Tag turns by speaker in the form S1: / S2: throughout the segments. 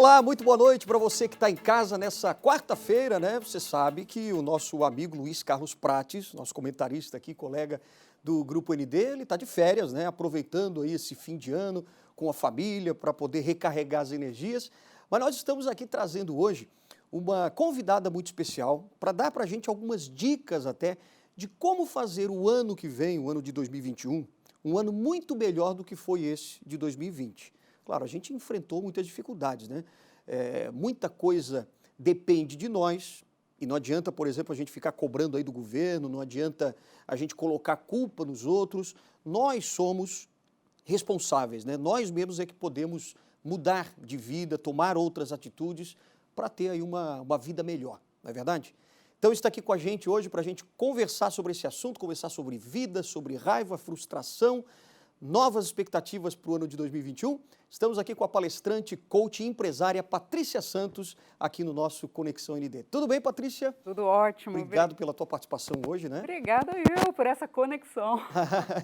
S1: Olá, muito boa noite para você que está em casa nessa quarta-feira, né? Você sabe que o nosso amigo Luiz Carlos Prates, nosso comentarista aqui, colega do Grupo ND, ele está de férias, né? Aproveitando aí esse fim de ano com a família para poder recarregar as energias. Mas nós estamos aqui trazendo hoje uma convidada muito especial para dar para a gente algumas dicas até de como fazer o ano que vem, o ano de 2021, um ano muito melhor do que foi esse de 2020. Claro, a gente enfrentou muitas dificuldades, né? Muita coisa depende de nós e não adianta, por exemplo, a gente ficar cobrando aí do governo, não adianta a gente colocar culpa nos outros. Nós somos responsáveis, né? Nós mesmos é que podemos mudar de vida, tomar outras atitudes para ter aí uma vida melhor, não é verdade? Então está aqui com a gente hoje para a gente conversar sobre esse assunto, conversar sobre vida, sobre raiva, frustração, novas expectativas para o ano de 2021. Estamos aqui com a palestrante, coach e empresária Patrícia Santos, aqui no nosso Conexão ND. Tudo bem, Patrícia?
S2: Tudo ótimo.
S1: Obrigado pela tua participação hoje, né?
S2: Obrigada eu por essa conexão.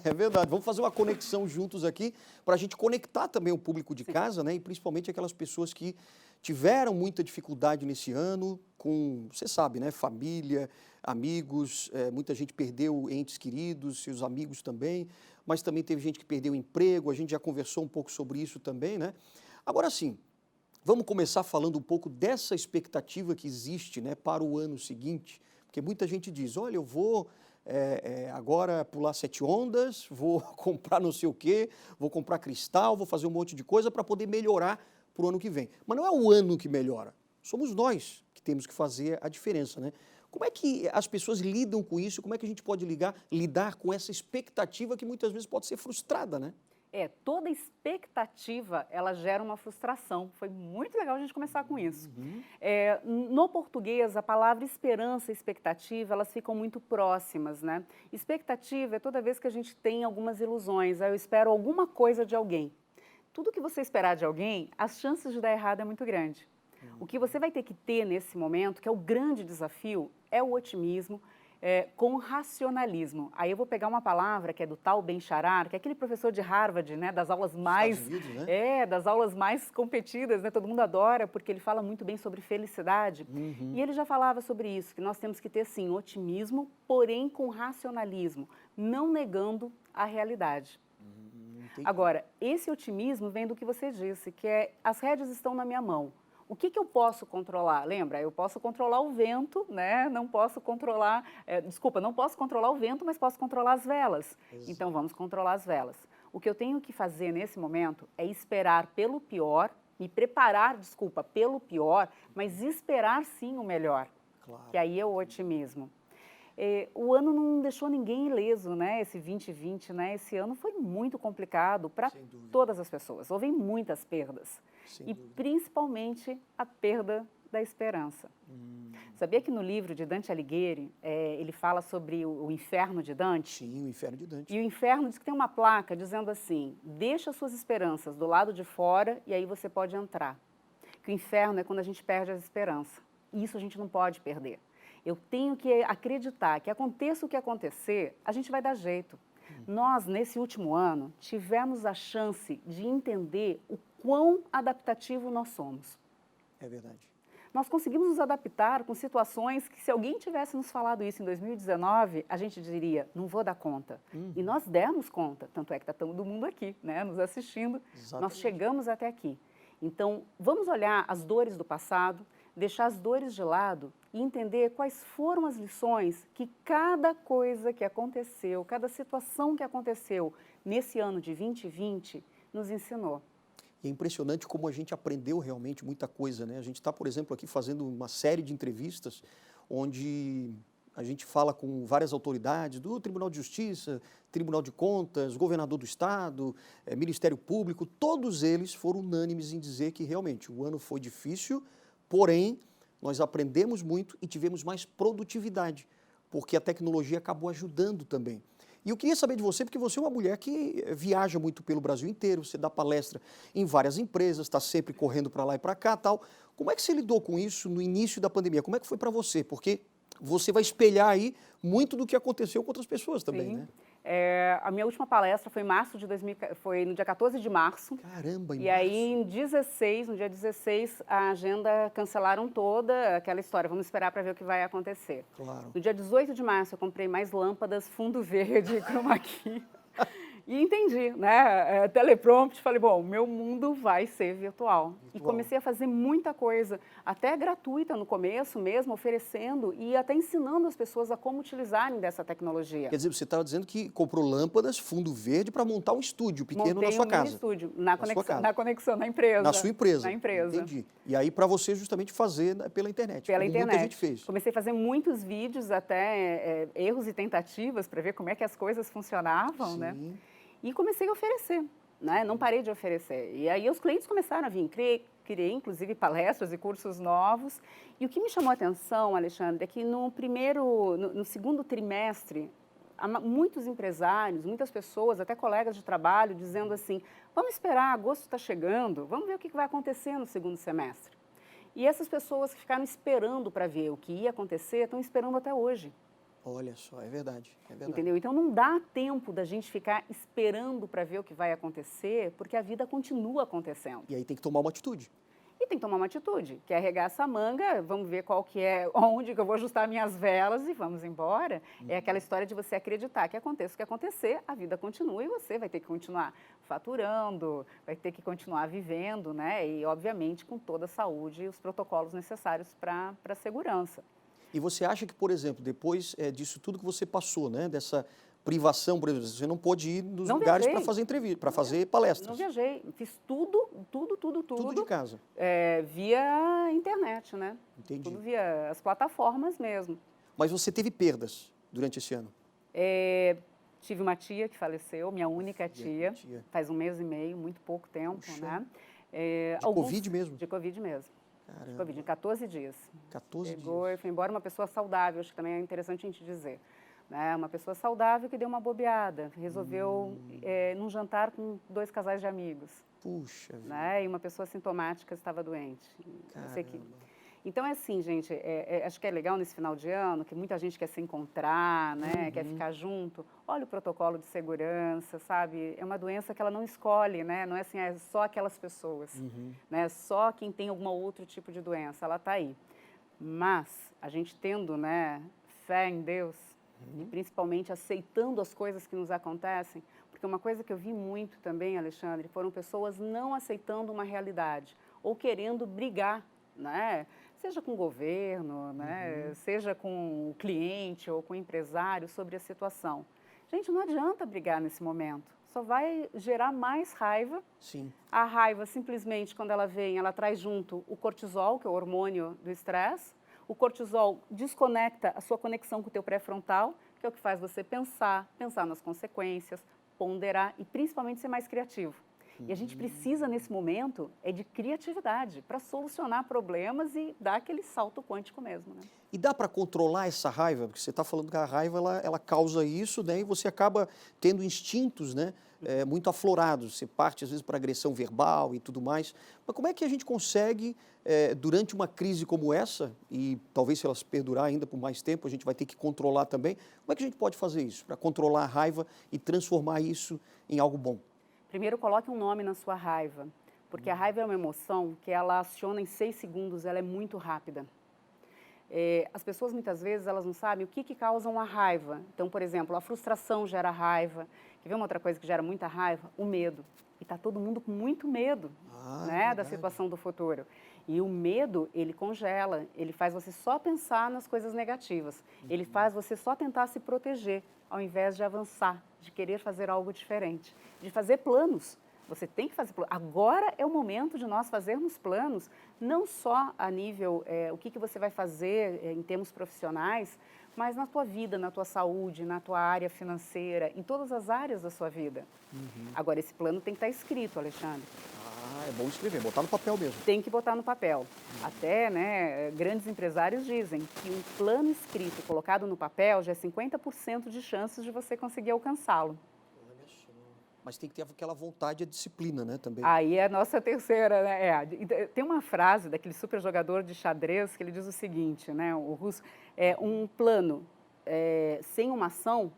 S1: É verdade. Vamos fazer uma conexão juntos aqui para a gente conectar também o público de casa, né? E principalmente aquelas pessoas que tiveram muita dificuldade nesse ano com, você sabe, né? Família, amigos, muita gente perdeu entes queridos, seus amigos também, mas também teve gente que perdeu o emprego, a gente já conversou um pouco sobre isso também, né? Agora sim, vamos começar falando um pouco dessa expectativa que existe, né, para o ano seguinte, porque muita gente diz, olha, eu vou agora pular 7 ondas, vou comprar não sei o quê, vou comprar cristal, vou fazer um monte de coisa para poder melhorar para o ano que vem. Mas não é o ano que melhora, somos nós que temos que fazer a diferença, né? Como é que as pessoas lidam com isso? Como é que a gente pode lidar com essa expectativa que muitas vezes pode ser frustrada, né?
S2: Toda expectativa, ela gera uma frustração. Foi muito legal a gente começar com isso. No português, a palavra esperança e expectativa, elas ficam muito próximas, né? Expectativa é toda vez que a gente tem algumas ilusões. Eu espero alguma coisa de alguém. Tudo que você esperar de alguém, as chances de dar errado é muito grande. O que você vai ter que ter nesse momento, que é o grande desafio, é o otimismo com racionalismo. Aí eu vou pegar uma palavra que é do Tal Ben-Shahar, que é aquele professor de Harvard, né, das aulas mais
S1: Estados Unidos, né?
S2: das aulas mais competidas, né? Todo mundo adora porque ele fala muito bem sobre felicidade. E ele já falava sobre isso, que nós temos que ter sim otimismo, porém com racionalismo, não negando a realidade. Agora, esse otimismo vem do que você disse, que é as rédeas estão na minha mão. O que eu posso controlar? Lembra, eu posso controlar o vento, né? Não posso controlar, não posso controlar o vento, mas posso controlar as velas. Exato. Então, vamos controlar as velas. O que eu tenho que fazer nesse momento é esperar pelo pior, me preparar, pelo pior, mas esperar sim o melhor, claro. Que aí é o otimismo. O ano não deixou ninguém ileso, né? Esse 2020, né? Esse ano foi muito complicado para todas as pessoas. Houve muitas perdas. E principalmente a perda da esperança. Sabia que no livro de Dante Alighieri, ele fala sobre o inferno de Dante?
S1: Sim, o inferno de Dante.
S2: E o inferno diz que tem uma placa dizendo assim, deixa suas esperanças do lado de fora e aí você pode entrar. Que o inferno é quando a gente perde as esperanças. E isso a gente não pode perder. Eu tenho que acreditar que aconteça o que acontecer, a gente vai dar jeito. Nós, nesse último ano, tivemos a chance de entender o quão adaptativo nós somos.
S1: É verdade.
S2: Nós conseguimos nos adaptar com situações que, se alguém tivesse nos falado isso em 2019, a gente diria, não vou dar conta. E nós demos conta, tanto é que está todo mundo aqui, né, nos assistindo. Exatamente. Nós chegamos até aqui. Então, vamos olhar as dores do passado, deixar as dores de lado e entender quais foram as lições que cada coisa que aconteceu, cada situação que aconteceu nesse ano de 2020 nos ensinou.
S1: E é impressionante como a gente aprendeu realmente muita coisa, né? A gente está, por exemplo, aqui fazendo uma série de entrevistas onde a gente fala com várias autoridades do Tribunal de Justiça, Tribunal de Contas, Governador do Estado, Ministério Público, todos eles foram unânimes em dizer que realmente o ano foi difícil, porém, nós aprendemos muito e tivemos mais produtividade, porque a tecnologia acabou ajudando também. E eu queria saber de você, porque você é uma mulher que viaja muito pelo Brasil inteiro, você dá palestra em várias empresas, está sempre correndo para lá e para cá, tal. Como é que você lidou com isso no início da pandemia? Como é que foi para você? Porque você vai espelhar aí muito do que aconteceu com outras pessoas também,
S2: Sim.
S1: né?
S2: A minha última palestra foi em março de 2000, foi no dia 14 de março.
S1: Caramba, em
S2: E aí,
S1: março.
S2: no dia 16, a agenda cancelaram toda aquela história. Vamos esperar para ver o que vai acontecer.
S1: Claro.
S2: No dia 18 de março, eu comprei mais lâmpadas, fundo verde e chroma key. E entendi, né? Teleprompter, falei, bom, meu mundo vai ser virtual. E comecei a fazer muita coisa, até gratuita no começo mesmo, oferecendo e até ensinando as pessoas a como utilizarem dessa tecnologia.
S1: Quer dizer, você estava dizendo que comprou lâmpadas, fundo verde, para montar um estúdio pequeno na sua
S2: Montei um mini
S1: casa.
S2: estúdio,
S1: sua casa.
S2: na conexão, na empresa.
S1: Na sua empresa.
S2: Na empresa.
S1: Entendi. E aí, para você justamente fazer pela internet,
S2: Pela
S1: como
S2: internet.
S1: muita gente fez.
S2: Comecei a fazer muitos vídeos, até erros e tentativas, para ver como é que as coisas funcionavam,
S1: Sim.
S2: né? E comecei a oferecer, né? Não parei de oferecer. E aí os clientes começaram a vir. Criei, inclusive, palestras e cursos novos. E o que me chamou a atenção, Alexandre, é que no segundo trimestre, há muitos empresários, muitas pessoas, até colegas de trabalho, dizendo assim, vamos esperar, agosto está chegando, vamos ver o que vai acontecer no segundo semestre. E essas pessoas que ficaram esperando para ver o que ia acontecer, estão esperando até hoje.
S1: Olha só, é verdade, é verdade.
S2: Entendeu? Então não dá tempo da gente ficar esperando para ver o que vai acontecer, porque a vida continua acontecendo.
S1: E aí tem que tomar uma atitude.
S2: E tem que tomar uma atitude, que é arregaçar a manga, vamos ver qual que é, onde que eu vou ajustar minhas velas e vamos embora. É aquela história de você acreditar que aconteça o que acontecer, a vida continua e você vai ter que continuar faturando, vai ter que continuar vivendo, né? E, obviamente, com toda a saúde e os protocolos necessários para a segurança.
S1: E você acha que, por exemplo, depois disso tudo que você passou, né, dessa privação, por exemplo, você não pôde ir nos lugares para fazer entrevista, para fazer palestras?
S2: Não viajei, fiz tudo
S1: Tudo de casa?
S2: Via internet, né?
S1: Entendi.
S2: Tudo via as plataformas mesmo.
S1: Mas você teve perdas durante esse ano?
S2: Tive uma tia que faleceu, minha única tia, faz 1 mês e meio, muito pouco tempo,
S1: Puxa.
S2: né?
S1: De Covid mesmo?
S2: De Covid mesmo.
S1: Caramba.
S2: De Covid, em 14 dias.
S1: 14
S2: Pegou
S1: dias.
S2: e foi embora uma pessoa saudável, acho que também é interessante a gente dizer. Né? Uma pessoa saudável que deu uma bobeada, resolveu num jantar com 2 casais de amigos.
S1: Puxa vida.
S2: Né? E uma pessoa sintomática estava doente. Então, é assim, gente, acho que é legal nesse final de ano, que muita gente quer se encontrar, né? Quer ficar junto. Olha o protocolo de segurança, sabe? É uma doença que ela não escolhe, né? Não é assim, é só aquelas pessoas, né? Só quem tem algum outro tipo de doença, ela está aí. Mas, a gente tendo, né, fé em Deus, e principalmente aceitando as coisas que nos acontecem, porque uma coisa que eu vi muito também, Alexandre, foram pessoas não aceitando uma realidade, ou querendo brigar, né? Seja com o governo, né? Seja com o cliente ou com o empresário sobre a situação. Gente, não adianta brigar nesse momento, só vai gerar mais raiva.
S1: Sim.
S2: A raiva, simplesmente, quando ela vem, ela traz junto o cortisol, que é o hormônio do estresse. O cortisol desconecta a sua conexão com o teu pré-frontal, que é o que faz você pensar nas consequências, ponderar e principalmente ser mais criativo. E a gente precisa, nesse momento, de criatividade para solucionar problemas e dar aquele salto quântico mesmo, né?
S1: E dá para controlar essa raiva? Porque você está falando que a raiva ela causa isso, né? E você acaba tendo instintos, né? Muito aflorados. Você parte, às vezes, para agressão verbal e tudo mais. Mas como é que a gente consegue, durante uma crise como essa, e talvez se elas perdurar ainda por mais tempo, a gente vai ter que controlar também, como é que a gente pode fazer isso? Para controlar a raiva e transformar isso em algo bom?
S2: Primeiro, coloque um nome na sua raiva, porque a raiva é uma emoção que ela aciona em 6 segundos, ela é muito rápida. As pessoas, muitas vezes, elas não sabem o que causa uma raiva. Então, por exemplo, a frustração gera raiva. Quer ver uma outra coisa que gera muita raiva? O medo. E está todo mundo com muito medo, né, da situação do futuro. E o medo, ele congela, ele faz você só pensar nas coisas negativas. Ele faz você só tentar se proteger, ao invés de avançar, de querer fazer algo diferente, de fazer planos. Você tem que fazer planos. Agora é o momento de nós fazermos planos, não só a nível, o que você vai fazer em termos profissionais, mas na tua vida, na tua saúde, na tua área financeira, em todas as áreas da sua vida. Agora, esse plano tem que estar escrito, Alexandre.
S1: É bom escrever, botar no papel mesmo.
S2: Tem que botar no papel. Até, né, grandes empresários dizem que um plano escrito, colocado no papel, já é 50% de chances de você conseguir alcançá-lo.
S1: Olha só. Mas tem que ter aquela vontade e a disciplina, né, também.
S2: Aí é a nossa terceira, né? Tem uma frase daquele super jogador de xadrez que ele diz o seguinte, né? O russo, um plano sem uma ação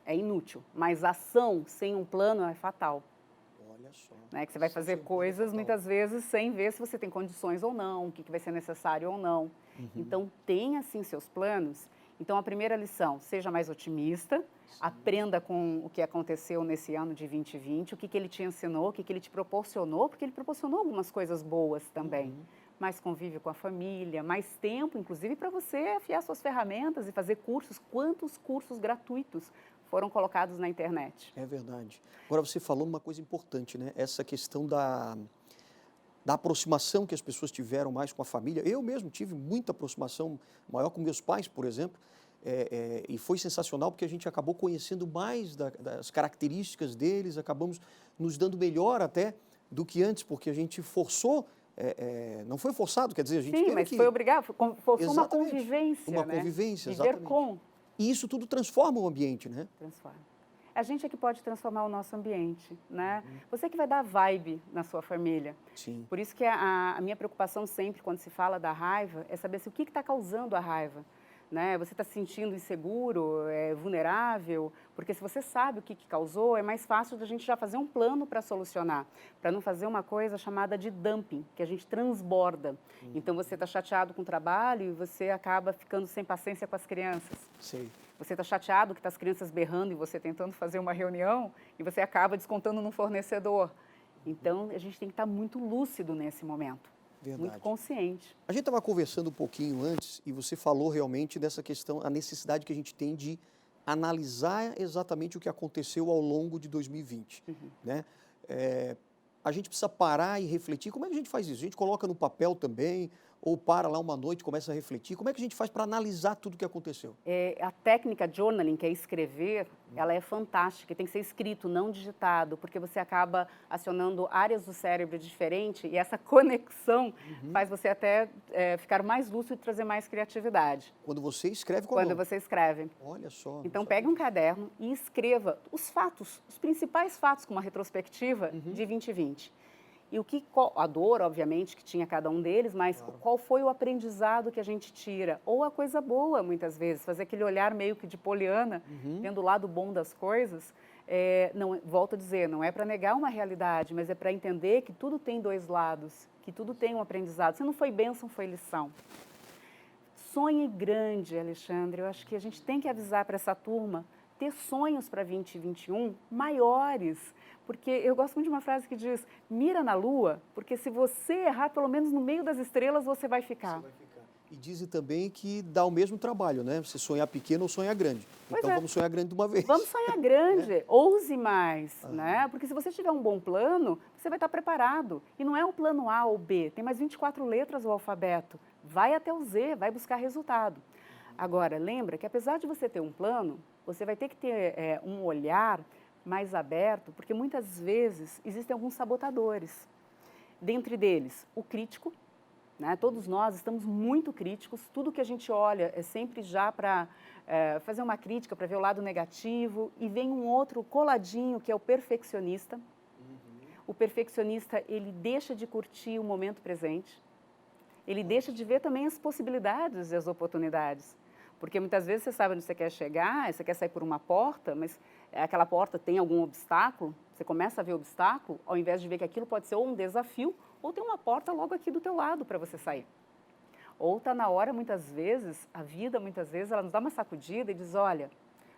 S2: é inútil, mas ação sem um plano é fatal.
S1: Olha só.
S2: Né? Que você vai fazer coisas muitas vezes sem ver se você tem condições ou não, o que vai ser necessário ou não. Então, tenha sim seus planos. Então, a primeira lição, seja mais otimista, aprenda com o que aconteceu nesse ano de 2020, o que ele te ensinou, o que ele te proporcionou, porque ele proporcionou algumas coisas boas também. Mais convívio com a família, mais tempo, inclusive, para você afiar suas ferramentas e fazer cursos. Quantos cursos gratuitos foram colocados na internet?
S1: É verdade. Agora, você falou uma coisa importante, né? Essa questão da aproximação que as pessoas tiveram mais com a família. Eu mesmo tive muita aproximação maior com meus pais, por exemplo, e foi sensacional porque a gente acabou conhecendo mais das características deles, acabamos nos dando melhor até do que antes, porque a gente forçou, não foi forçado, quer dizer, a gente
S2: Sim,
S1: teve
S2: mas
S1: que...
S2: foi obrigado, forçou uma
S1: Exatamente.
S2: convivência,
S1: Uma
S2: né?
S1: convivência,
S2: Viver
S1: exatamente.
S2: com.
S1: E isso tudo transforma o ambiente, né?
S2: Transforma. A gente é que pode transformar o nosso ambiente, né? Você que vai dar vibe na sua família.
S1: Sim.
S2: Por isso que a minha preocupação sempre, quando se fala da raiva, é saber se o que está causando a raiva. Né? Você está se sentindo inseguro, vulnerável, porque se você sabe o que causou, é mais fácil da gente já fazer um plano para solucionar, para não fazer uma coisa chamada de dumping, que a gente transborda. Então, você está chateado com o trabalho e você acaba ficando sem paciência com as crianças.
S1: Sei.
S2: Você está chateado que está as crianças berrando e você tentando fazer uma reunião e você acaba descontando no fornecedor. Então, a gente tem que estar muito lúcido nesse momento.
S1: Verdade.
S2: Muito consciente.
S1: A gente estava conversando um pouquinho antes e você falou realmente dessa questão, a necessidade que a gente tem de analisar exatamente o que aconteceu ao longo de 2020. Né? A gente precisa parar e refletir. Como é que a gente faz isso? A gente coloca no papel também, ou para lá uma noite, começa a refletir. Como é que a gente faz para analisar tudo o que aconteceu?
S2: A técnica journaling, que é escrever, ela é fantástica, tem que ser escrito, não digitado, porque você acaba acionando áreas do cérebro diferentes e essa conexão faz você até ficar mais lúcido e trazer mais criatividade.
S1: Quando você escreve com a
S2: Quando
S1: mão.
S2: você escreve.
S1: Olha só.
S2: Então, pegue um caderno e escreva os fatos, os principais fatos, com uma retrospectiva de 2020. E a dor, obviamente, que tinha cada um deles, mas qual foi o aprendizado que a gente tira? Ou a coisa boa, muitas vezes, fazer aquele olhar meio que de poliana, vendo o lado bom das coisas. Não, volto a dizer, não é para negar uma realidade, mas é para entender que tudo tem dois lados, que tudo tem um aprendizado. Se não foi bênção, foi lição. Sonhe grande, Alexandre. Eu acho que a gente tem que avisar para essa turma ter sonhos para 2021 maiores. Porque eu gosto muito de uma frase que diz, mira na lua, porque se você errar, pelo menos no meio das estrelas, você vai ficar.
S1: E dizem também que dá o mesmo trabalho, né? Você sonhar pequeno ou sonhar grande. Então vamos sonhar grande de uma vez.
S2: Vamos sonhar grande, ouse mais, né? Porque se você tiver um bom plano, você vai estar preparado. E não é o plano A ou B, tem mais 24 letras o alfabeto. Vai até o Z, vai buscar resultado. Agora, lembra que apesar de você ter um plano, você vai ter que ter um olhar mais aberto, porque muitas vezes existem alguns sabotadores. Dentre deles, o crítico, né? Todos nós estamos muito críticos, tudo que a gente olha é sempre já para fazer uma crítica, para ver o lado negativo, e vem um outro coladinho que é o perfeccionista. O perfeccionista, ele deixa de curtir o momento presente, ele deixa de ver também as possibilidades e as oportunidades. Porque muitas vezes você sabe onde você quer chegar, você quer sair por uma porta, mas aquela porta tem algum obstáculo, você começa a ver o obstáculo, ao invés de ver que aquilo pode ser ou um desafio, ou tem uma porta logo aqui do teu lado para você sair. Ou está na hora, muitas vezes, a vida, muitas vezes, ela nos dá uma sacudida e diz, olha,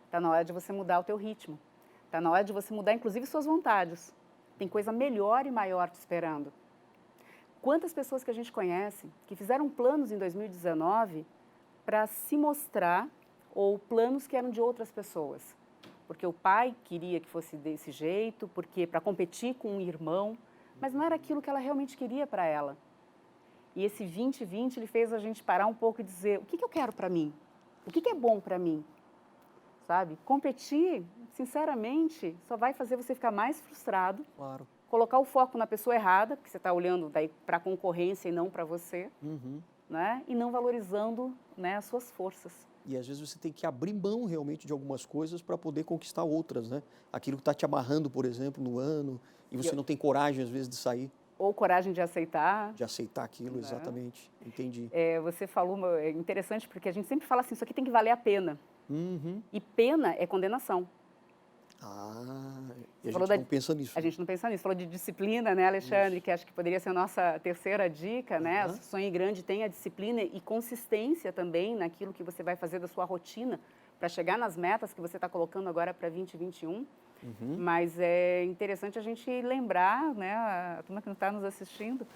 S2: está na hora de você mudar o teu ritmo, está na hora de você mudar, inclusive, suas vontades. Tem coisa melhor e maior te esperando. Quantas pessoas que a gente conhece que fizeram planos em 2019 para se mostrar, ou planos que eram de outras pessoas. Porque o pai queria que fosse desse jeito, porque para competir com um irmão, mas não era aquilo que ela realmente queria para ela. E esse 2020, ele fez a gente parar um pouco e dizer, o que eu quero para mim? O que é bom para mim? Sabe? Competir, sinceramente, só vai fazer você ficar mais frustrado.
S1: Claro.
S2: Colocar o foco na pessoa errada, porque você está olhando para a concorrência e não para você. Né? E não valorizando, né, as suas forças.
S1: E às vezes você tem que abrir mão realmente de algumas coisas para poder conquistar outras, né? Aquilo que está te amarrando, por exemplo, no ano, e você não tem coragem às vezes de sair,
S2: Ou coragem de aceitar.
S1: de aceitar aquilo,
S2: Né?
S1: exatamente. Entendi.
S2: Você falou, é interessante porque a gente sempre fala assim, isso aqui tem que valer a pena.
S1: Uhum.
S2: E pena é condenação.
S1: E a
S2: Falou
S1: gente não pensa nisso.
S2: A gente não pensa nisso. Falou de disciplina, né, Alexandre?
S1: Isso.
S2: Que acho que poderia ser a nossa terceira dica, né?
S1: Aham.
S2: Sonhe grande, tenha disciplina e consistência também naquilo que você vai fazer da sua rotina para chegar nas metas que você está colocando agora para 2021.
S1: Uhum.
S2: Mas é interessante a gente lembrar, né, a turma que não está nos assistindo,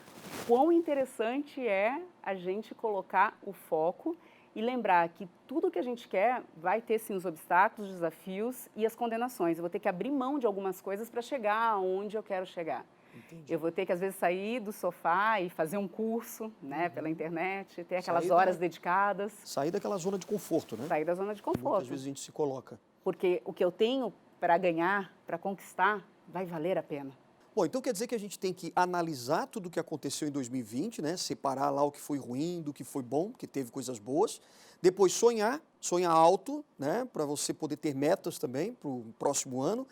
S2: quão interessante é a gente colocar o foco e lembrar que tudo que a gente quer vai ter, sim, os obstáculos, os desafios e as condenações. Eu vou ter que abrir mão de algumas coisas para chegar aonde eu quero chegar.
S1: Entendi.
S2: Eu vou ter que, às vezes, sair do sofá e fazer um curso, né, pela internet, ter aquelas
S1: Sair
S2: horas dedicadas.
S1: Sair daquela zona de conforto, né?
S2: Sair da zona de conforto.
S1: Muitas vezes a gente se coloca.
S2: Porque o que eu tenho para ganhar, para conquistar, vai valer a pena.
S1: Bom, então quer dizer que a gente tem que analisar tudo o que aconteceu em 2020, né? Separar lá o que foi ruim do que foi bom, que teve coisas boas. Depois sonhar alto, né? Para você poder ter metas também para o próximo ano.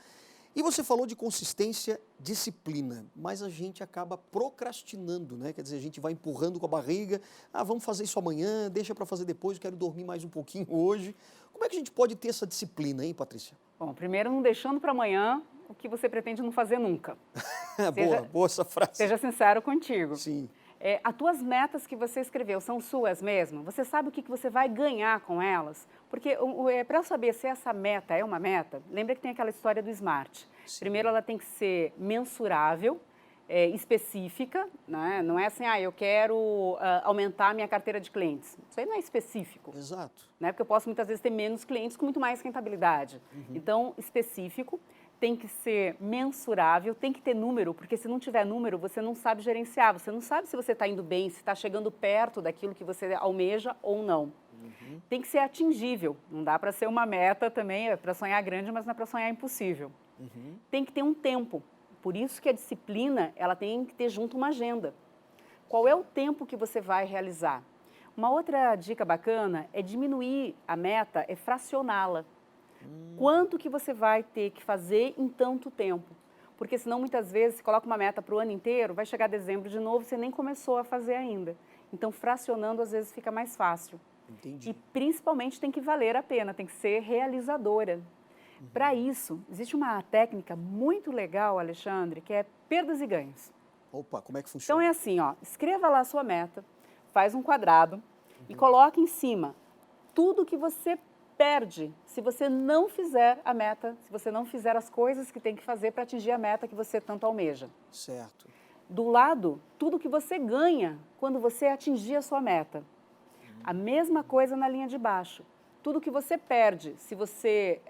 S1: E você falou de consistência, disciplina, mas a gente acaba procrastinando, né? Quer dizer, a gente vai empurrando com a barriga, vamos fazer isso amanhã, deixa para fazer depois, eu quero dormir mais um pouquinho hoje. Como é que a gente pode ter essa disciplina, hein, Patrícia?
S2: Bom, primeiro, não deixando para amanhã o que você pretende não fazer nunca.
S1: Boa essa frase.
S2: Seja sincero contigo.
S1: Sim.
S2: As tuas metas que você escreveu são suas mesmo? Você sabe o que você vai ganhar com elas? Porque para eu saber se essa meta é uma meta, lembra que tem aquela história do SMART.
S1: Sim.
S2: Primeiro, ela tem que ser mensurável, específica, né? Não é assim, eu quero aumentar a minha carteira de clientes. Isso aí não é específico.
S1: Exato.
S2: Né? Porque eu posso muitas vezes ter menos clientes com muito mais rentabilidade. Então, específico, tem que ser mensurável, tem que ter número, porque se não tiver número, você não sabe gerenciar, você não sabe se você está indo bem, se está chegando perto daquilo que você almeja ou não. Tem que ser atingível, não dá para ser uma meta também, é para sonhar grande, mas não é para sonhar impossível. Tem que ter um tempo, por isso que a disciplina, ela tem que ter junto uma agenda. Qual é o tempo que você vai realizar? Uma outra dica bacana é diminuir a meta, é fracioná-la. Quanto que você vai ter que fazer em tanto tempo? Porque senão muitas vezes você coloca uma meta para o ano inteiro, vai chegar dezembro de novo, você nem começou a fazer ainda. Então fracionando às vezes fica mais fácil.
S1: Entendi.
S2: E principalmente tem que valer a pena, tem que ser realizadora. Para isso, existe uma técnica muito legal, Alexandre, que é perdas e ganhos.
S1: Opa, como é que
S2: Então
S1: funciona?
S2: é assim, escreva lá a sua meta, faz um quadrado e coloque em cima tudo que você perde se você não fizer a meta, se você não fizer as coisas que tem que fazer para atingir a meta que você tanto almeja.
S1: Certo.
S2: Do lado, tudo que você ganha quando você atingir a sua meta. A mesma coisa na linha de baixo. Tudo que você perde se você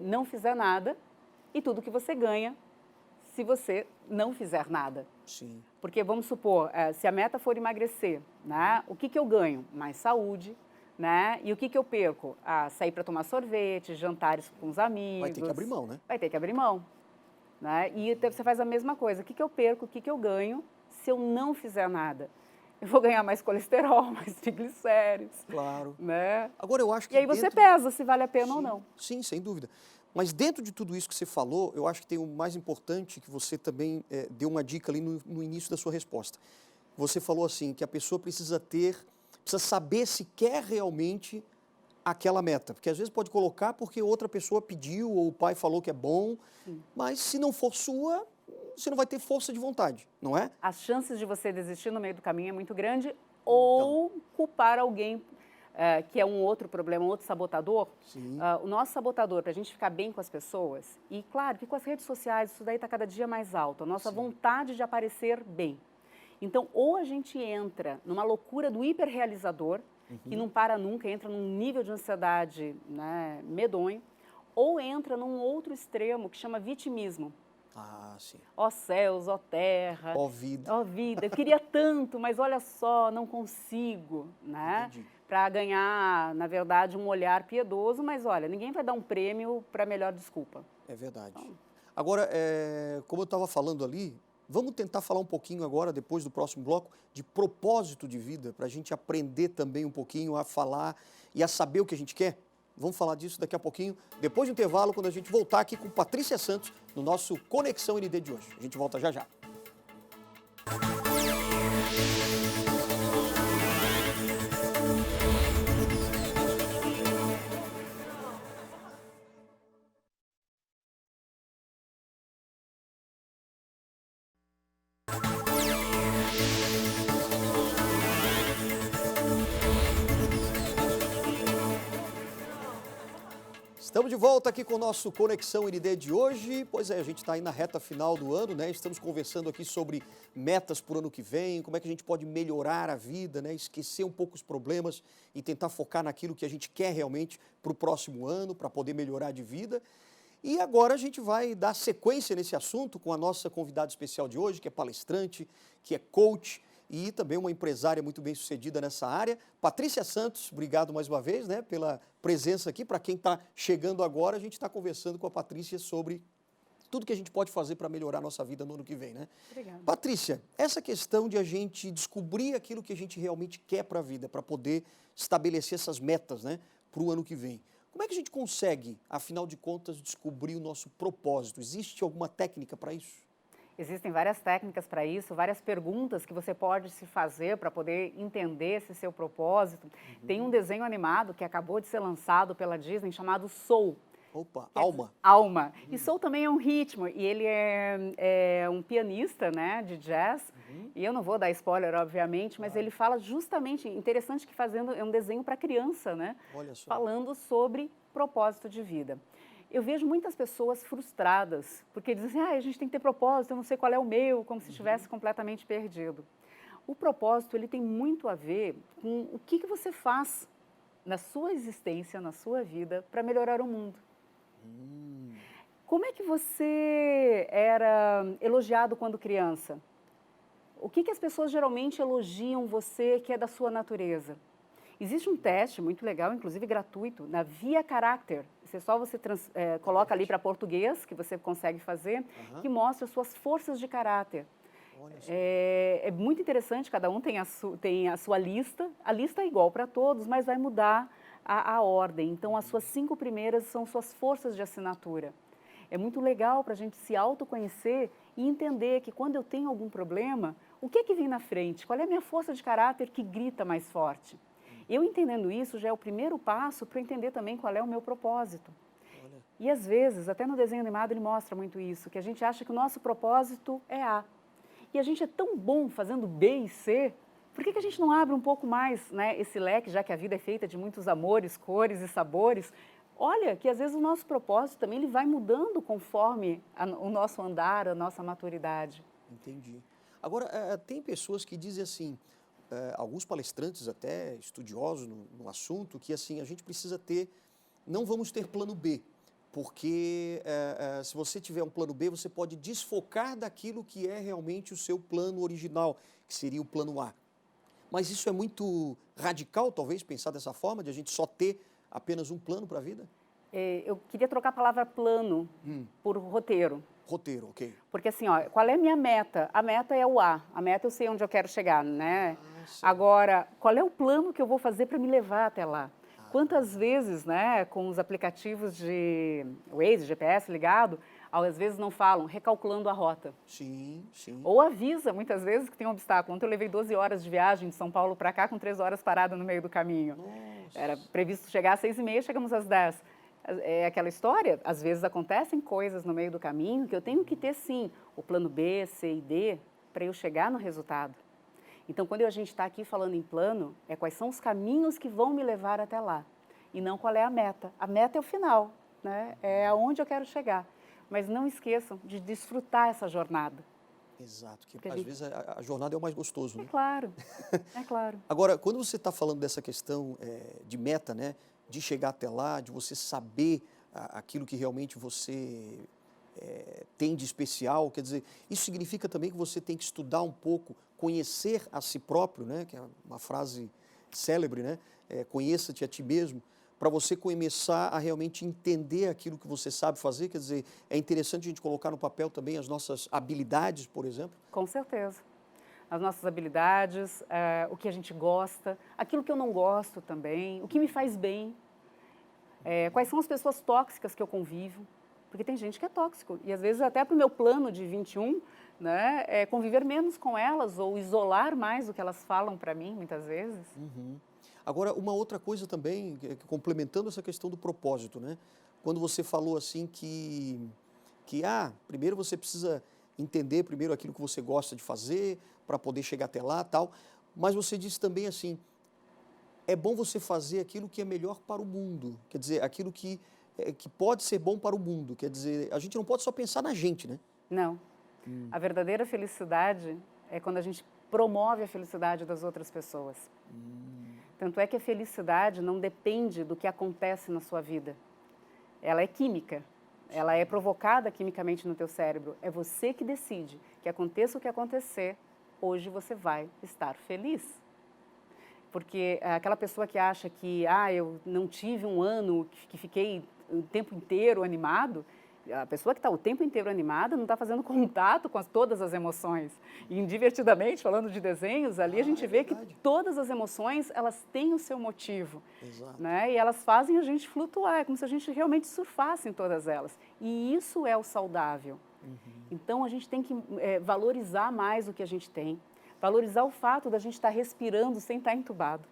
S2: não fizer nada e tudo que você ganha se você não fizer nada.
S1: Sim.
S2: Porque vamos supor, se a meta for emagrecer, né, o que eu ganho? Mais saúde. Né? E o que eu perco? Sair para tomar sorvete, jantares com os amigos.
S1: Vai ter que abrir mão, né?
S2: Vai ter que abrir mão. Né? E você faz a mesma coisa. O que eu perco, o que eu ganho se eu não fizer nada? Eu vou ganhar mais colesterol, mais triglicéridos.
S1: Claro.
S2: Né?
S1: Agora eu acho que
S2: E aí você pesa se vale a pena ou não.
S1: Sim, sem dúvida. Mas dentro de tudo isso que você falou, eu acho que tem o mais importante que você também deu uma dica ali no início da sua resposta. Você falou assim, que a pessoa precisa saber se quer realmente aquela meta. Porque às vezes pode colocar porque outra pessoa pediu ou o pai falou que é bom, mas se não for sua, você não vai ter força de vontade, não é?
S2: As chances de você desistir no meio do caminho é muito grande ou culpar alguém que é um outro problema, um outro sabotador. O nosso sabotador, para a gente ficar bem com as pessoas, e claro que com as redes sociais isso daí está cada dia mais alto, a nossa vontade de aparecer bem. Então, ou a gente entra numa loucura do hiperrealizador, que não para nunca, entra num nível de ansiedade, né, medonho, ou entra num outro extremo que chama vitimismo.
S1: Sim.
S2: Ó céus, ó terra,
S1: ó vida.
S2: Ó vida, eu queria tanto, mas olha só, não consigo, né? Para ganhar, na verdade, um olhar piedoso, mas olha, ninguém vai dar um prêmio para melhor desculpa.
S1: É verdade. Agora, como eu estava falando ali, Vamos tentar falar um pouquinho agora, depois do próximo bloco, de propósito de vida, para a gente aprender também um pouquinho a falar e a saber o que a gente quer? Vamos falar disso daqui a pouquinho, depois do intervalo, quando a gente voltar aqui com Patrícia Santos, no nosso Conexão ND de hoje. A gente volta já já. Estamos de volta aqui com o nosso Conexão ND de hoje. Pois é, a gente está aí na reta final do ano, né? Estamos conversando aqui sobre metas para o ano que vem, como é que a gente pode melhorar a vida, né? Esquecer um pouco os problemas e tentar focar naquilo que a gente quer realmente para o próximo ano, para poder melhorar de vida. E agora a gente vai dar sequência nesse assunto com a nossa convidada especial de hoje, que é palestrante, que é coach e também uma empresária muito bem sucedida nessa área. Patrícia Santos, obrigado mais uma vez, né, pela presença aqui. Para quem está chegando agora, a gente está conversando com a Patrícia sobre tudo que a gente pode fazer para melhorar a nossa vida no ano que vem, né?
S2: Obrigada.
S1: Patrícia, essa questão de a gente descobrir aquilo que a gente realmente quer para a vida, para poder estabelecer essas metas, né, para o ano que vem. Como é que a gente consegue, afinal de contas, descobrir o nosso propósito? Existe alguma técnica para isso?
S2: Existem várias técnicas para isso, várias perguntas que você pode se fazer para poder entender esse seu propósito. Tem um desenho animado que acabou de ser lançado pela Disney chamado Soul.
S1: Opa, Alma.
S2: Alma. E Soul também é um ritmo, e ele é um pianista, né, de jazz, e eu não vou dar spoiler, obviamente, mas ele fala justamente, interessante que fazendo, é um desenho para criança, né,
S1: Olha só.
S2: falando sobre propósito de vida. Eu vejo muitas pessoas frustradas, porque dizem assim, a gente tem que ter propósito, eu não sei qual é o meu, como se estivesse completamente perdido. O propósito, ele tem muito a ver com o que você faz na sua existência, na sua vida, para melhorar o mundo. Como é que você era elogiado quando criança? O que as pessoas geralmente elogiam você que é da sua natureza? Existe um teste muito legal, inclusive gratuito, na Via Caráter. Você coloca ali para português, que você consegue fazer, que mostra suas forças de caráter. É muito interessante, cada um tem a sua lista. A lista é igual para todos, mas vai mudar a ordem. Então, as suas 5 primeiras são suas forças de assinatura. É muito legal para a gente se autoconhecer e entender que quando eu tenho algum problema, o que vem na frente? Qual é a minha força de caráter que grita mais forte? Eu entendendo isso já é o primeiro passo para eu entender também qual é o meu propósito. E às vezes, até no desenho animado ele mostra muito isso, que a gente acha que o nosso propósito é A. E a gente é tão bom fazendo B e C, por que a gente não abre um pouco mais, né, esse leque, já que a vida é feita de muitos amores, cores e sabores? Olha, que às vezes o nosso propósito também ele vai mudando conforme o nosso andar, a nossa maturidade.
S1: Entendi. Agora, tem pessoas que dizem assim, alguns palestrantes até estudiosos no assunto, que assim, a gente precisa não vamos ter plano B, porque se você tiver um plano B, você pode desfocar daquilo que é realmente o seu plano original, que seria o plano A. Mas isso é muito radical, talvez, pensar dessa forma, de a gente só ter apenas um plano para a vida?
S2: Eu queria trocar a palavra plano por roteiro.
S1: Roteiro, ok.
S2: Porque assim, ó, qual é a minha meta? A meta é o A. A meta eu sei onde eu quero chegar, né? Agora, qual é o plano que eu vou fazer para me levar até lá? Quantas vezes, né, com os aplicativos de Waze, GPS ligado, às vezes não falam, recalculando a rota.
S1: Sim, sim.
S2: Ou avisa, muitas vezes, que tem um obstáculo. Ontem eu levei 12 horas de viagem de São Paulo para cá, com 3 horas parada no meio do caminho.
S1: Nossa.
S2: Era previsto chegar às 6h30, chegamos às 10. É aquela história, às vezes acontecem coisas no meio do caminho que eu tenho que ter, sim, o plano B, C e D para eu chegar no resultado. Então, quando a gente está aqui falando em plano, é quais são os caminhos que vão me levar até lá, e não qual é a meta. A meta é o final, né? É aonde eu quero chegar. Mas não esqueçam de desfrutar essa jornada.
S1: Exato, que às vezes a jornada é o mais gostoso, né?
S2: É claro, é claro.
S1: Agora, quando você está falando dessa questão de meta, né, de chegar até lá, de você saber aquilo que realmente você tem de especial, quer dizer, isso significa também que você tem que estudar um pouco, conhecer a si próprio, né, que é uma frase célebre, né, conheça-te a ti mesmo, para você começar a realmente entender aquilo que você sabe fazer? Quer dizer, é interessante a gente colocar no papel também as nossas habilidades, por exemplo?
S2: Com certeza. As nossas habilidades, o que a gente gosta, aquilo que eu não gosto também, o que me faz bem, quais são as pessoas tóxicas que eu convivo, porque tem gente que é tóxico e às vezes até para o meu plano de 21, né, conviver menos com elas ou isolar mais o que elas falam para mim, muitas vezes.
S1: Uhum. Agora, uma outra coisa também, complementando essa questão do propósito, né? Quando você falou assim primeiro você precisa entender primeiro aquilo que você gosta de fazer para poder chegar até lá, tal. Mas você disse também assim, é bom você fazer aquilo que é melhor para o mundo, quer dizer, aquilo que pode ser bom para o mundo, quer dizer, a gente não pode só pensar na gente, né?
S2: Não. A verdadeira felicidade é quando a gente promove a felicidade das outras pessoas. Tanto é que a felicidade não depende do que acontece na sua vida. Ela é química. Ela é provocada quimicamente no teu cérebro. É você que decide que aconteça o que acontecer, hoje você vai estar feliz. Porque aquela pessoa que acha que eu não tive um ano que fiquei o tempo inteiro animado, a pessoa que está o tempo inteiro animada não está fazendo contato com todas as emoções. E divertidamente, falando de desenhos, ali a gente vê que todas as emoções, elas têm o seu motivo.
S1: Exato.
S2: Né? E elas fazem a gente flutuar, é como se a gente realmente surfasse em todas elas. E isso é o saudável. Então a gente tem que valorizar mais o que a gente tem, valorizar o fato da gente estar respirando sem estar entubado.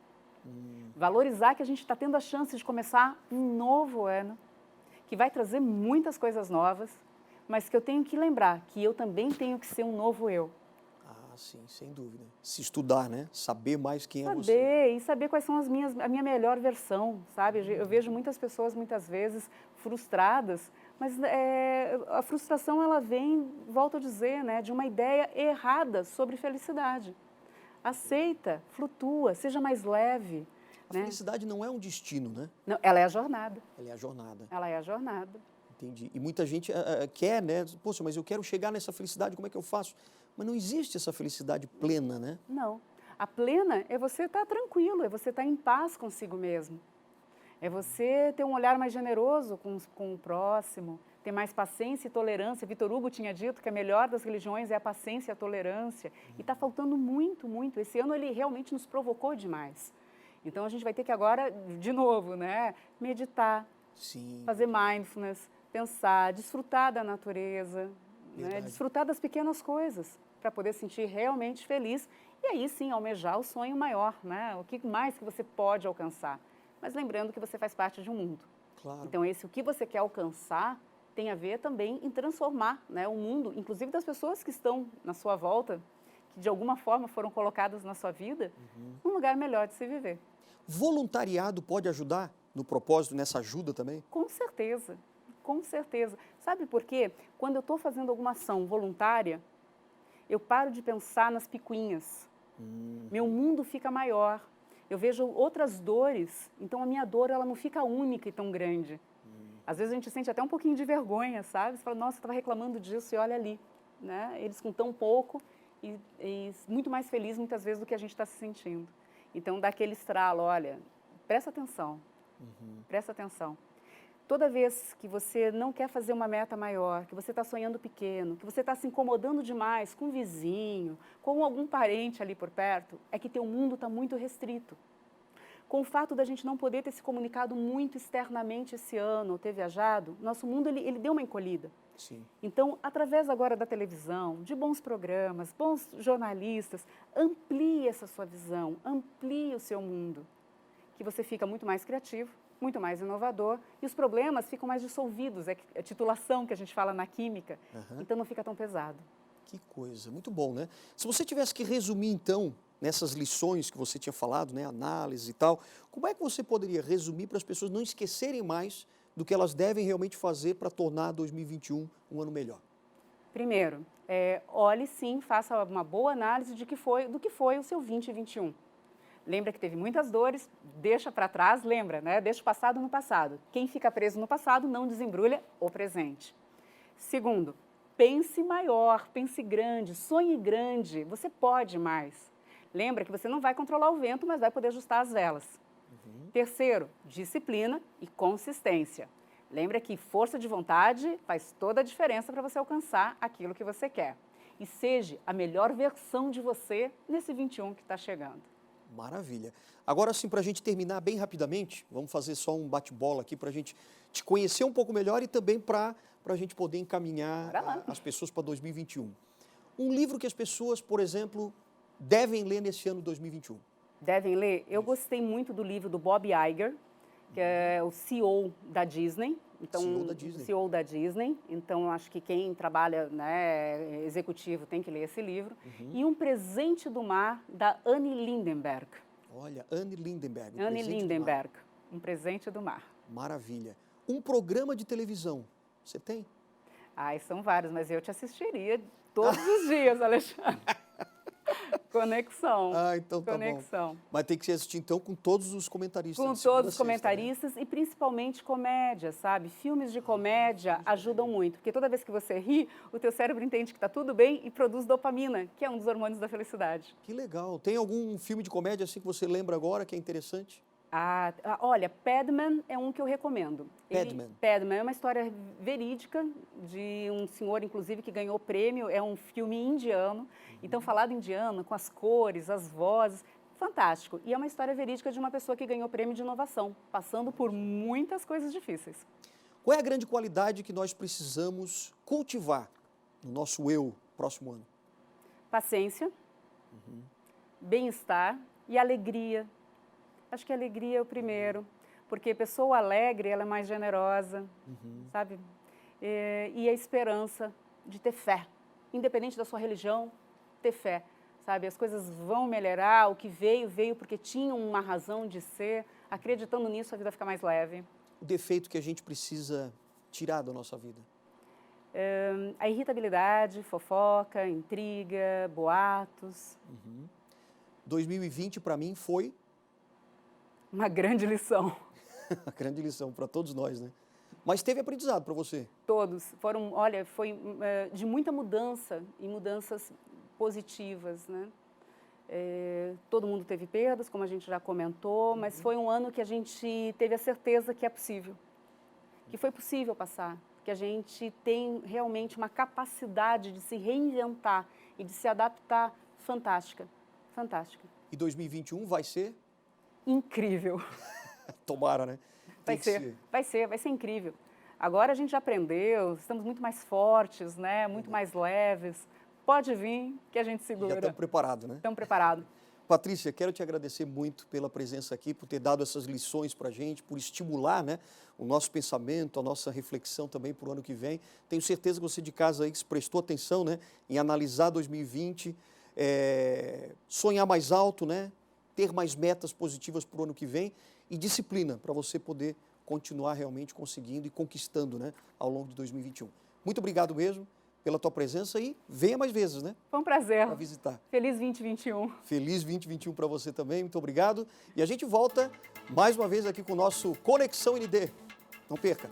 S2: Valorizar que a gente está tendo a chance de começar um novo ano, que vai trazer muitas coisas novas, mas que eu tenho que lembrar que eu também tenho que ser um novo eu.
S1: Ah, sim, sem dúvida. Se estudar, né? Saber mais quem é você.
S2: Saber, e saber quais são a minha melhor versão, sabe? Eu vejo muitas pessoas, muitas vezes, frustradas, mas a frustração, ela vem, volto a dizer, né, de uma ideia errada sobre felicidade. Aceita, flutua, seja mais leve.
S1: A felicidade não é um destino, né?
S2: Não, ela é a jornada.
S1: Ela é a jornada.
S2: Ela é a jornada.
S1: Entendi. E muita gente quer, né? Poxa, mas eu quero chegar nessa felicidade, como é que eu faço? Mas não existe essa felicidade plena, né?
S2: Não. A plena é você estar tranquilo, é você estar em paz consigo mesmo. É você ter um olhar mais generoso com o próximo, ter mais paciência e tolerância. Vitor Hugo tinha dito que a melhor das religiões é a paciência e a tolerância. E está faltando muito, muito. Esse ano ele realmente nos provocou demais. Então a gente vai ter que agora, de novo, né, meditar,
S1: Sim.
S2: fazer mindfulness, pensar, desfrutar da natureza, né, desfrutar das pequenas coisas, para poder sentir realmente feliz e aí sim almejar o sonho maior, né? O que mais que você pode alcançar. Mas lembrando que você faz parte de um mundo.
S1: Claro.
S2: Então o que você quer alcançar tem a ver também em transformar, né, o mundo, inclusive das pessoas que estão na sua volta, que de alguma forma foram colocadas na sua vida, num lugar melhor de se viver.
S1: Voluntariado pode ajudar no propósito, nessa ajuda também?
S2: Com certeza, com certeza. Sabe por quê? Quando eu estou fazendo alguma ação voluntária, eu paro de pensar nas picuinhas. Meu mundo fica maior. Eu vejo outras dores, então a minha dor ela não fica única e tão grande. Às vezes a gente sente até um pouquinho de vergonha, sabe? Você fala, nossa, eu estava reclamando disso e olha ali. Né? Eles com tão pouco e muito mais feliz muitas vezes do que a gente está se sentindo. Então dá aquele estralo, olha, presta atenção, presta atenção. Toda vez que você não quer fazer uma meta maior, que você está sonhando pequeno, que você está se incomodando demais com um vizinho, com algum parente ali por perto, é que teu mundo está muito restrito. Com o fato da gente não poder ter se comunicado muito externamente esse ano, ou ter viajado, nosso mundo ele deu uma encolhida.
S1: Sim.
S2: Então, através agora da televisão, de bons programas, bons jornalistas, amplie essa sua visão, amplie o seu mundo, que você fica muito mais criativo, muito mais inovador e os problemas ficam mais dissolvidos, é a titulação que a gente fala na química, então não fica tão pesado.
S1: Que coisa, muito bom, né? Se você tivesse que resumir então, nessas lições que você tinha falado, né, análise e tal, como é que você poderia resumir para as pessoas não esquecerem mais do que elas devem realmente fazer para tornar 2021 um ano melhor?
S2: Primeiro, olhe sim, faça uma boa análise do que foi o seu 2021. Lembra que teve muitas dores, deixa para trás, lembra, né? Deixa o passado no passado. Quem fica preso no passado não desembrulha o presente. Segundo, pense maior, pense grande, sonhe grande, você pode mais. Lembra que você não vai controlar o vento, mas vai poder ajustar as velas. Terceiro, disciplina e consistência. Lembra que força de vontade faz toda a diferença para você alcançar aquilo que você quer. E seja a melhor versão de você nesse 21 que está chegando.
S1: Maravilha. Agora sim, para a gente terminar bem rapidamente, vamos fazer só um bate-bola aqui para a gente te conhecer um pouco melhor e também para a gente poder encaminhar as pessoas para 2021. Um livro que as pessoas, por exemplo, devem ler nesse ano 2021.
S2: Devem ler? Eu gostei muito do livro do Bob Iger, que é o CEO da Disney. Então, CEO da Disney. Então, acho que quem trabalha, né, executivo tem que ler esse livro. E Um Presente do Mar, da Annie Lindenberg.
S1: Olha, Annie Lindenberg.
S2: Annie Lindenberg, Um Presente do Mar.
S1: Maravilha. Um programa de televisão, você tem?
S2: Ai, são vários, mas eu te assistiria todos os dias, Alexandre. Conexão.
S1: Ah, então tá
S2: Conexão.
S1: bom. Mas tem que se assistir, então, com todos os comentaristas.
S2: Com todos os comentaristas, né? E principalmente comédia, sabe? Filmes de comédia ajudam muito, porque toda vez que você ri, o teu cérebro entende que está tudo bem e produz dopamina, que é um dos hormônios da felicidade.
S1: Que legal. Tem algum filme de comédia assim que você lembra agora que é interessante?
S2: Olha, Padman é um que eu recomendo.
S1: Padman
S2: é uma história verídica de um senhor, inclusive, que ganhou prêmio. É um filme indiano. Então, falado indiano, com as cores, as vozes, fantástico. E é uma história verídica de uma pessoa que ganhou prêmio de inovação, passando por muitas coisas difíceis.
S1: Qual é a grande qualidade que nós precisamos cultivar no nosso eu próximo ano?
S2: Paciência, bem-estar e alegria. Acho que a alegria é o primeiro, porque pessoa alegre, ela é mais generosa, sabe? E a esperança de ter fé, independente da sua religião, ter fé, sabe? As coisas vão melhorar, o que veio, veio porque tinha uma razão de ser. Acreditando nisso, a vida fica mais leve.
S1: O defeito que a gente precisa tirar da nossa vida?
S2: A irritabilidade, fofoca, intriga, boatos.
S1: 2020, para mim, foi...
S2: Uma grande lição.
S1: Uma grande lição para todos nós, né? Mas teve aprendizado para você?
S2: Todos. Foram, olha, foi de muita mudança e mudanças positivas, né? Todo mundo teve perdas, como a gente já comentou, mas foi um ano que a gente teve a certeza que é possível, que foi possível passar, que a gente tem realmente uma capacidade de se reinventar e de se adaptar fantástica, fantástica.
S1: E 2021 vai ser?
S2: Incrível.
S1: Tomara, né?
S2: Vai ser incrível. Agora a gente já aprendeu, estamos muito mais fortes, né? Muito mais leves. Pode vir que a gente segura.
S1: Já estamos preparados, né?
S2: Estamos preparados.
S1: Patrícia, quero te agradecer muito pela presença aqui, por ter dado essas lições para a gente, por estimular, né, o nosso pensamento, a nossa reflexão também para o ano que vem. Tenho certeza que você de casa aí que prestou atenção, né, em analisar 2020, sonhar mais alto, né, ter mais metas positivas para o ano que vem e disciplina para você poder continuar realmente conseguindo e conquistando, né, ao longo de 2021. Muito obrigado mesmo pela tua presença e venha mais vezes, né?
S2: Foi um prazer.
S1: Para visitar.
S2: Feliz 2021.
S1: Feliz 2021 para você também, muito obrigado. E a gente volta mais uma vez aqui com o nosso Conexão ND. Não perca!